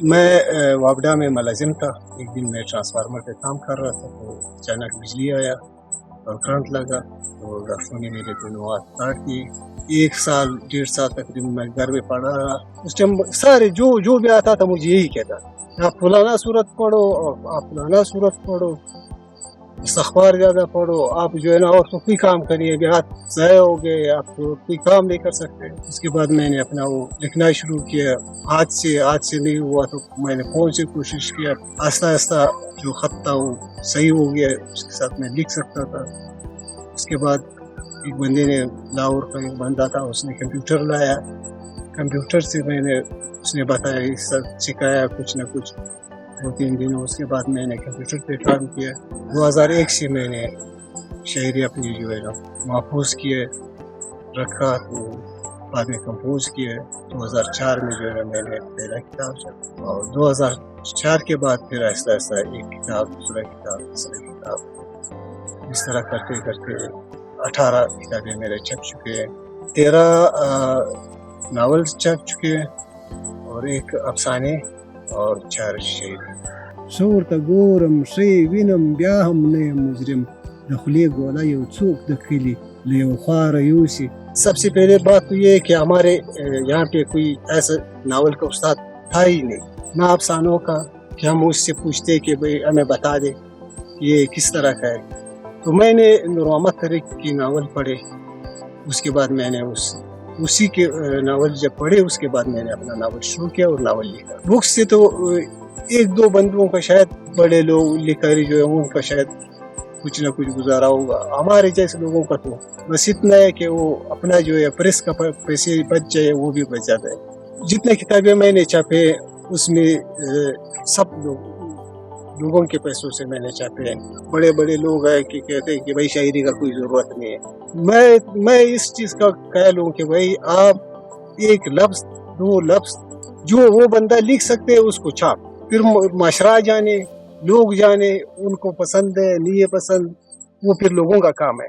میں وابڈا میں ملازم تھا. ایک دن میں ٹرانسفارمر پہ کام کر رہا تھا تو اچانک بجلی آیا اور کرنٹ لگا تو ڈاکٹروں نے میرے دونوں ہاتھ کاٹ دیے. 1-1.5 سال تقریباً میں گھر میں پڑا رہا. اس ٹائم سارے جو بھی آتا تھا مجھے یہی کہتا آپ فلانا صورت پڑھو، آپ فلانا صورت پڑھو، استغفار زیادہ پڑھو، آپ جو ہے نا اور تو کوئی کام کریے، ابھی ہاتھ ضائع ہو گئے، آپ تو کوئی کام نہیں کر سکتے. اس کے بعد میں نے اپنا وہ لکھنا شروع کیا. ہاتھ سے نہیں ہوا تو میں نے فون سے کوشش کیا. آہستہ آہستہ جو خط تھا وہ صحیح ہو گیا، اس کے ساتھ میں لکھ سکتا تھا. اس کے بعد ایک بندے نے، لاہور کا ایک بندہ تھا، اس نے کمپیوٹر لایا. کمپیوٹر سے اس نے بتایا، سکھایا کچھ نہ کچھ 2-3 دنوں. اس کے بعد میں نے کمپیوٹر پہ کام کیا. 2001 سے میں نے شاعری اپنی جو ہے نا محفوظ کیے رکھا، تو بعد میں کمپوز کیے. 2004 میں جو ہے میں نے پہلا کتاب چھاپا، اور 2004 کے بعد پھر آہستہ آہستہ ایک کتاب، دوسرا کتاب، تیسرا کتاب، اس طرح کرتے کرتے 18 کتابیں میرے چھپ چکے ہیں. 13 ناول چھپ چکے ہیں اور ایک افسانے اور 4 شعر. څور ته ګورم ښې وینم بیا هم نه یم مجرم، د خولې ګوله یو څوک د کلي له یو خواره یوسي. سب سے پہلے بات تو یہ ہے کہ ہمارے یہاں پہ کوئی ایسا ناول کا استاد تھا ہی نہیں، نہ افسانوں کا کہ ہم اس سے پوچھتے کہ بھئی ہمیں بتا دے یہ کس طرح کا ہے. تو میں نے نور محمد طارق کی ناول پڑھے. اس کے بعد میں نے اسی کے ناول جب پڑھے، اس کے بعد میں نے اپنا ناول شروع کیا اور ناول لکھا. بکس سے تو 1-2 بندوں کا شاید، بڑے لوگ لکھاری جو ہے ان کا شاید کچھ نہ کچھ گزارا ہوگا. ہمارے جیسے لوگوں کا تو بس اتنا ہے کہ وہ اپنا جو ہے پریس کا پیسے بچ جائے، وہ بھی بچ جاتا ہے. جتنے کتابیں میں نے چھاپے اس میں سب لوگوں کے پیسوں سے میں نے چھاپے. بڑے بڑے لوگ ہیں کہ کہتے ہیں کہ بھائی شاعری کا کوئی ضرورت نہیں ہے. میں اس چیز کا قائل ہوں کہ بھائی آپ 1 لفظ 2 لفظ جو وہ بندہ لکھ سکتے اس کو چھاپ، پھر معاشرہ جانے، لوگ جانے، ان کو پسند ہے نہیں پسند، وہ پھر لوگوں کا کام ہے.